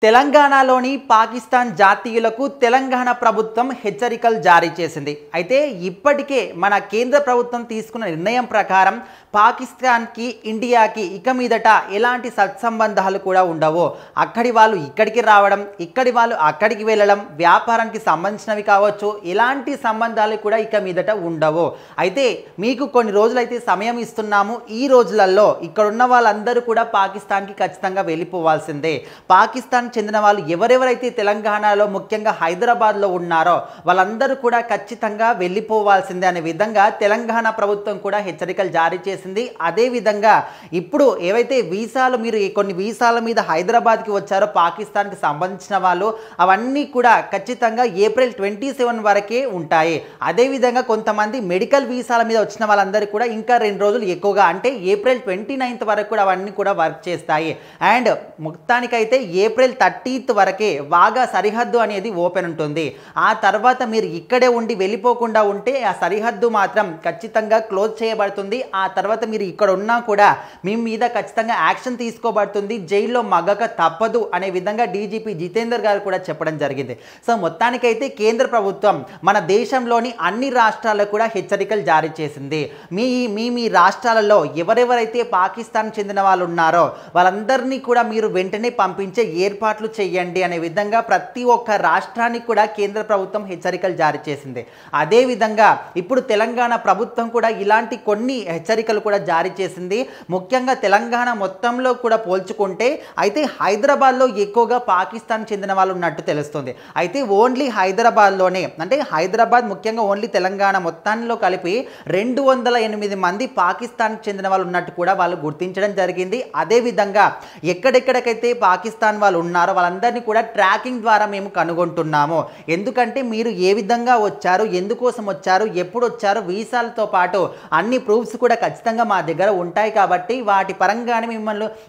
తెలంగాణలోని పాకిస్తాన్ జాతీయులకు తెలంగాణ ప్రభుత్వం హెచ్చరికలు జారీ చేసింది. అయితే ఇప్పటికే మన కేంద్ర ప్రభుత్వం తీసుకున్న నిర్ణయం ప్రకారం పాకిస్తాన్కి ఇండియాకి ఇక మీదట ఎలాంటి సత్సంబంధాలు కూడా ఉండవు. అక్కడి వాళ్ళు ఇక్కడికి రావడం, ఇక్కడి వాళ్ళు అక్కడికి వెళ్ళడం, వ్యాపారానికి సంబంధించినవి కావచ్చు, ఎలాంటి సంబంధాలు కూడా ఇక మీదట ఉండవు. అయితే మీకు కొన్ని రోజులైతే సమయం ఇస్తున్నాము. ఈ రోజులలో ఇక్కడున్న వాళ్ళందరూ కూడా పాకిస్తాన్కి ఖచ్చితంగా వెళ్ళిపోవాల్సిందే. పాకిస్తాన్ చెందిన వాళ్ళు ఎవరెవరైతే తెలంగాణలో ముఖ్యంగా హైదరాబాద్లో ఉన్నారో వాళ్ళందరూ కూడా ఖచ్చితంగా వెళ్ళిపోవాల్సిందే అనే విధంగా తెలంగాణ ప్రభుత్వం కూడా హెచ్చరికలు జారీ చేసింది. అదేవిధంగా ఇప్పుడు ఏవైతే వీసాలు మీరు కొన్ని వీసాల మీద హైదరాబాద్కి వచ్చారో పాకిస్తాన్కి సంబంధించిన వాళ్ళు అవన్నీ కూడా ఖచ్చితంగా ఏప్రిల్ 27 వరకే ఉంటాయి. అదేవిధంగా కొంతమంది మెడికల్ వీసాల మీద వచ్చిన వాళ్ళందరూ కూడా ఇంకా 2 రోజులు ఎక్కువగా అంటే ఏప్రిల్ 29 వరకు కూడా అవన్నీ కూడా వర్క్ చేస్తాయి. అండ్ మొత్తానికైతే ఏప్రిల్ 30 వరకే వాగా సరిహద్దు అనేది ఓపెన్ ఉంటుంది. ఆ తర్వాత మీరు ఇక్కడే ఉండి వెళ్ళిపోకుండా ఉంటే ఆ సరిహద్దు మాత్రం ఖచ్చితంగా క్లోజ్ చేయబడుతుంది. ఆ తర్వాత మీరు ఇక్కడ ఉన్నా కూడా మీ మీద ఖచ్చితంగా యాక్షన్ తీసుకోబడుతుంది, జైల్లో మగ్గక తప్పదు అనే విధంగా డీజీపీ జితేందర్ గారు కూడా చెప్పడం జరిగింది. సో మొత్తానికైతే కేంద్ర ప్రభుత్వం మన దేశంలోని అన్ని రాష్ట్రాలకు కూడా హెచ్చరికలు జారీ చేసింది. మీ రాష్ట్రాలలో ఎవరెవరైతే పాకిస్తాన్ చెందిన వాళ్ళు ఉన్నారో వాళ్ళందరినీ కూడా మీరు వెంటనే పంపించే ఏర్పాట్లు చేయండి అనే విధంగా ప్రతి ఒక్క రాష్ట్రానికి కూడా కేంద్ర ప్రభుత్వం హెచ్చరికలు జారీ చేసింది. అదేవిధంగా ఇప్పుడు తెలంగాణ ప్రభుత్వం కూడా ఇలాంటి కొన్ని హెచ్చరికలు కూడా జారీ చేసింది. ముఖ్యంగా తెలంగాణ మొత్తంలో కూడా పోల్చుకుంటే అయితే హైదరాబాద్లో ఎక్కువగా పాకిస్తాన్ చెందిన వాళ్ళు ఉన్నట్టు తెలుస్తుంది. అయితే ఓన్లీ హైదరాబాద్లోనే అంటే హైదరాబాద్ ముఖ్యంగా ఓన్లీ తెలంగాణ మొత్తంలో కలిపి 208 మంది పాకిస్తాన్కి చెందిన వాళ్ళు ఉన్నట్టు కూడా వాళ్ళు గుర్తించడం జరిగింది. అదేవిధంగా ఎక్కడెక్కడికైతే పాకిస్తాన్ వాళ్ళు ఉన్నారో వాళ్ళందరినీ కూడా ట్రాకింగ్ ద్వారా మేము కనుగొంటున్నాము. ఎందుకంటే మీరు ఏ విధంగా వచ్చారు, ఎందుకోసం వచ్చారు, ఎప్పుడు వచ్చారు, వీసాలతో పాటు అన్ని ప్రూఫ్స్ కూడా ఖచ్చితంగా మా దగ్గర ఉంటాయి కాబట్టి వాటి పరంగానే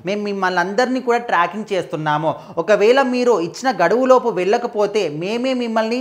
మేము మిమ్మల్ని అందరినీ కూడా ట్రాకింగ్ చేస్తున్నాము. ఒకవేళ మీరు ఇచ్చిన గడువులోపు వెళ్ళకపోతే మేమే మిమ్మల్ని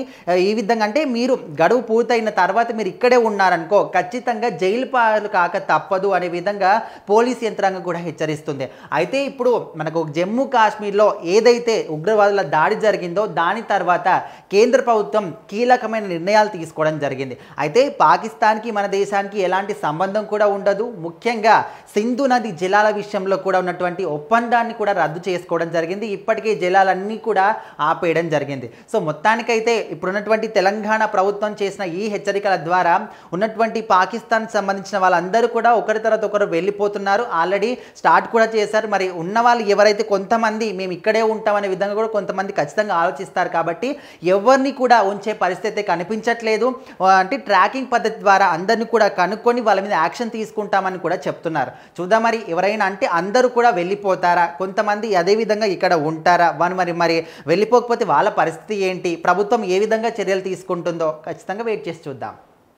ఈ విధంగా అంటే మీరు గడువు పూర్తయిన తర్వాత మీరు ఇక్కడే ఉన్నారనుకో ఖచ్చితంగా జైలు పాలు కాక తప్పదు అనే విధంగా పోలీస్ యంత్రాంగం కూడా హెచ్చరిస్తుంది. అయితే ఇప్పుడు మనకు జమ్మూ కాశ్మీర్లో ఏదైతే ఉగ్రవాదుల దాడి జరిగిందో దాని తర్వాత కేంద్ర ప్రభుత్వం కీలకమైన నిర్ణయాలు తీసుకోవడం జరిగింది. అయితే పాకిస్తాన్కి మన దేశానికి ఎలాంటి సంబంధం కూడా ఉండదు. ముఖ్యంగా సింధు నది జలాల విషయంలో కూడా ఉన్నటువంటి ఒప్పందాన్ని కూడా రద్దు చేసుకోవడం జరిగింది. ఇప్పటికే జలాలన్నీ కూడా ఆపేయడం జరిగింది. సో మొత్తానికైతే ఇప్పుడున్నటువంటి తెలంగాణ ప్రభుత్వం చేసిన ఈ హెచ్చరికల ద్వారా ఉన్నటువంటి పాకిస్తాన్ సంబంధించిన వాళ్ళందరూ కూడా ఒకరి తర్వాత ఒకరు వెళ్ళిపోతున్నారు. ఆల్రెడీ స్టార్ట్ కూడా చేశారు. మరి ఉన్న వాళ్ళు ఎవరైతే కొంతమంది మేము ఇక్కడే ఉంటామనే విధంగా కూడా కొంతమంది ఖచ్చితంగా ఆలోచిస్తారు కాబట్టి ఎవరిని కూడా ఉంచే పరిస్థితి కనిపించట్లేదు. అంటే ట్రాకింగ్ పద్ధతి ద్వారా అందరినీ కూడా కనుక్కొని వాళ్ళ మీద యాక్షన్ తీసుకుంటామని కూడా చెప్తున్నారు. చూద్దాం మరి ఎవరైనా అంటే అందరూ కూడా వెళ్ళిపోతారా, కొంతమంది అదేవిధంగా ఇక్కడ ఉంటారా, మరి వెళ్ళిపోకపోతే వాళ్ళ పరిస్థితి ఏంటి, ప్రభుత్వం ఏ విధంగా చర్యలు తీసుకుంటుందో ఖచ్చితంగా వెయిట్ చేసి చూద్దాం.